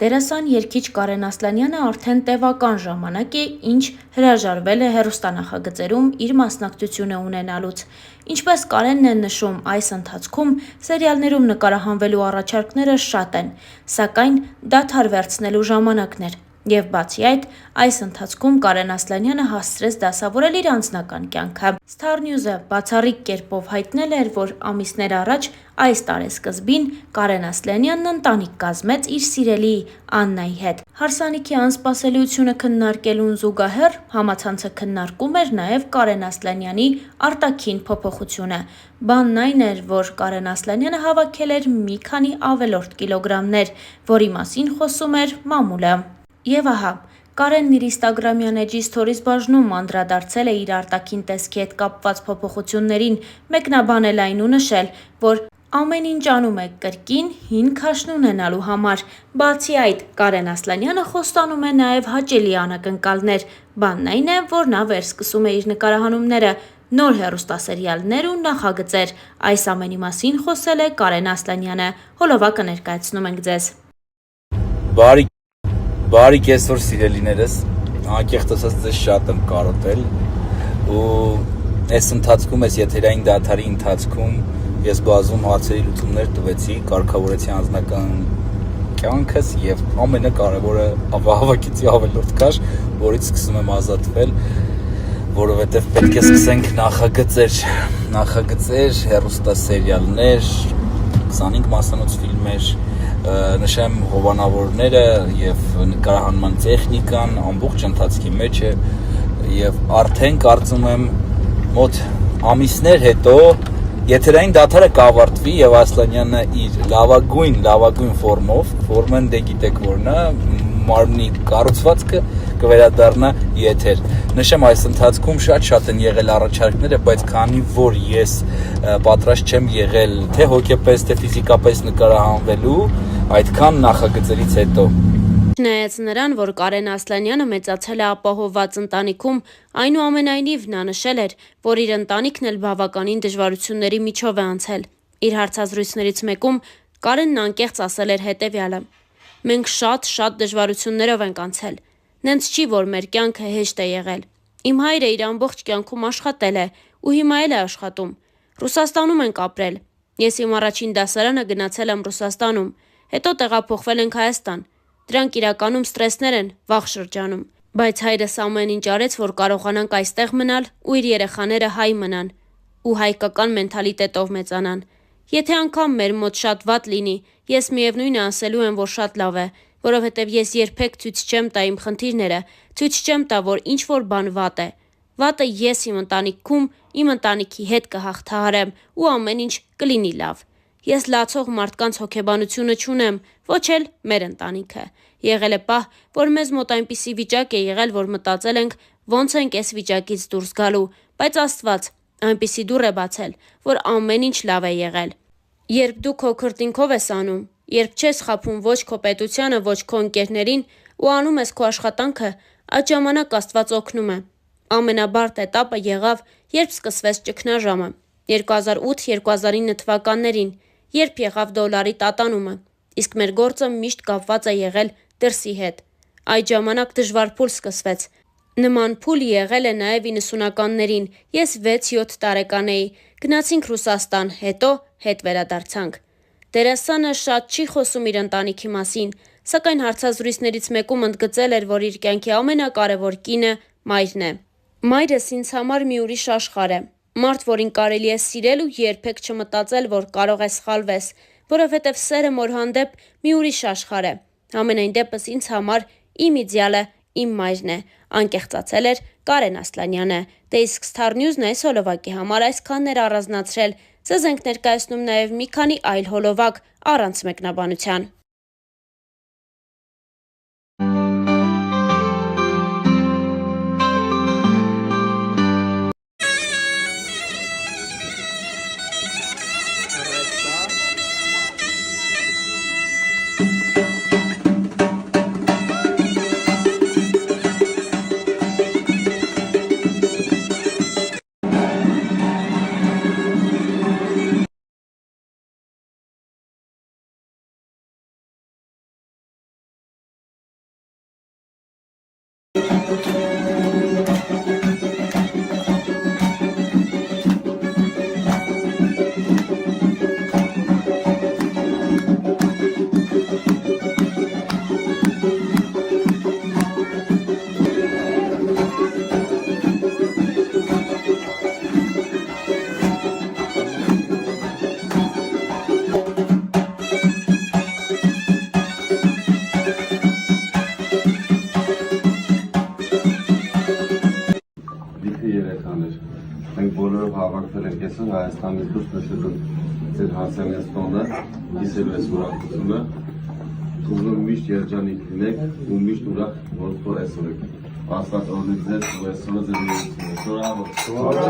Դերասան երգիչ Կարեն Ասլանյանը արդեն տևական ժամանակ է, ինչ հրաժարվել է հեռուստանախագծերում իր մասնակցությունը ունենալուց։ Ինչպես Կարենն է նշում, այս ընթացքում սերիալներում նկարահանվելու առաջարկները շատ են, սակայն դադար վերցնելու ժամանակն էր։ Եվ բացի այդ, այս ընթացքում Կարեն Ասլանյանը հասցրեց դասավորել իր անձնական կյանքը։ Star News-ը բացառիկ կերպով հայտնել էր, որ ամիսներ առաջ այս տարեսկզբին Կարեն Ասլանյանն ընտանիք կազմեց իր սիրելի Աննայի հետ։ Հարսանիքի անսպասելիությունը քննարկելուն զուգահեռ համացանցը քննարկում էր նաև Կարեն Ասլանյանի արտաքին փոփոխությունը։ Բանն այն էր, որ Կարեն Ասլանյանը հավաքել էր մի քանի ավելորդ կիլոգրամներ, որի մասին խոսում էր մամուլը։ Եվ ահա, Կարենն իր ինստագրամյան էջի սթորիս բաժնում անդրադարձել է իր արտաքին տեսքի հետ կապված փոփոխություններին, մեկնաբանել այն ու նշել, որ ամեն ինչ անում է կրկին հին քաշն ունենալու համար։ Բացի այդ, Կարեն Ասլանյանը խոստանում է նաև հաճելի անակնկալներ։ Բանն այն է, որ նա վերսկսում է իր նկարահանումները, նոր հեռուստասերիալներ ու նախագծեր։ Այս ամենի մասին խոսել է Կարեն Ասլանյանը։ Հոլովակը ներկայացնում ենք ձեզ։ Բարի կեսօր սիրելիներս, անկեղծ ասած ձեզ շատ եմ կարոտել ու այս ընթացքում, այս եթերային դադարի ընթացքում ես բազում հարցերի լուծումներ տվեցի, կարգավորեցի անձնական կյանքս եւ ամենակարևորը հավաքեցի ավելորդ քաշ, որից սկսում եմ ազատվել, որովհետեւ պետք է սկսենք նախագծեր, հեռուստասերիալներ, 25 մասանոց ֆիլմեր, նշեմ հովանավորները եւ նկարահանման տեխնիկան ամբողջ ընթացքի մեջ է եւ արդեն կարծում եմ մոտ ամիսներ հետո եթերային դադարը կավարտվի եւ Ասլանյանը իր լավագույն ֆորմեն դե գիտեք որն է, մարմնի կառուցվածքը կվերադառնա եթեր։ Նշեմ այս ընթացքում շատ են եղել առաջարկները, բայց քանի որ ես պատրաստ չեմ եղել թե հոգեպես, թե ֆիզիկապես նկարահանվելու այդքան նախագծերից հետո։ Չնայած նրան, որ Կարեն Ասլանյանը մեծացել է ապահովված ընտանիքում, այնուամենայնիվ նա նշել էր, որ իր ընտանիքն էլ բավականին դժվարությունների միջով է անցել։ Իր հարցազրույցներից մեկում Կարենն անկեղծ ասել էր հետևյալը. «Մենք շատ դժվարություններով ենք անցել։ Նենց չի, որ մեր կյանքը հեշտ է եղել։ Իմ հայրը իր ամբողջ կյանքում աշխատել է ու հիմա էլ է աշխատում։ Ռուսաստանում ենք ապրել։ Ես իմ առաջին դասարանը գնացել եմ Ռուսաստանում, հետո տեղափոխվել ենք Հայաստան։ Դրանք իրականում սթրեսներ են վաղ շրջանում։ Բայց հայրս ամեն ինչ արեց, որ կարողանանք այստեղ մնալ ու իր երեխաները հայ մնան ու հայկական մենթալիտետով մեծանան։ Եթե անգամ մեր մոտ շատ վատ լինի, ես միևնույնը ասելու եմ, որ շատ լավ է, որովհետև ես երբեք ցույց չեմ տա իմ խնդիրները, ցույց չեմ տա, որ ինչ-որ բան վատ է։ Վատը ես իմ ընտանիքում, իմ ընտանիքի հետ կհաղթահարեմ ու ամեն ինչ կլինի լավ։ Ես լացող մարդկանց հոգեբանությունը չունեմ, ոչ էլ մեր ընտանիքը։ Եղել է պահ, որ մեզ մոտ այնպիսի վիճակ է եղել, որ մտածել ենք ոնց ենք այս վիճակից դուրս գալու, բայց Աստված այնպիսի դուռ է բացել, որ ամեն ինչ լավ է եղել։ Երբ դու քո քրտինքով ես անում, երբ չես խաբում ոչ քո պետությանը, ոչ քո ընկերներին ու անում ես քո աշխատանքը, այդ ժամանակ Աստված օգնում է։ Ամենաբարդ էտապը եղավ, երբ սկսվեց ճգնաժամը 2008-2009 թվականներին, երբ եղավ դոլարի տատանումը, իսկ մեր գործը միշտ կապված է եղել դրսի հետ։ Այդ ժամանակ դժվար փուլ սկսվեց։ Նման փուլ եղել է նաև 90-ականներին, ես 6-7 տարեկան էի, գնացինք Ռուսաստան, հետո հետ վերադարձանք։ Դերասանը շատ չի խոսում իր ընտանիքի մասին, սակայն հարցազրույցներից մեկում ընդգծել էր, որ իր կյանքի ամենակարևոր կինը մայրն է։ Մայրս ինձ համար մի ուրիշ աշխարհ է։ Մարդ, որին կարելի է սիրել ու երբեք չմտածել, որ կարող է սխալվես, որովհետև սերը մոր հանդեպ մի ուրիշ աշխարհ է։ Համենայն դեպս ինձ համար իմ իդեալը իմ մայրն է, անկեղծացել էր Կարեն Ասլանյանը։ Դե իսկ Star News-ն այս հոլովակի համար այսքանն էր առանձնացրել։ Ձեզ ենք ներկայացնում նաև մի քանի այլ հոլովակ առանց մեկնաբանության։ Լիքը երեխաներ, մենք բոլորը հավաքվել ենք այսօր Հայաստանից դուրս նշելու ձեր հարսանիստոնը, գիսելու այս ուրախությունը, ուզում միշտ երջանիկ լինեք ու միշտ ուրախ որ այսօր եք, Աստված օրհնի ձեզ ու այսօրը ձեր միությունը, շնորհավոր։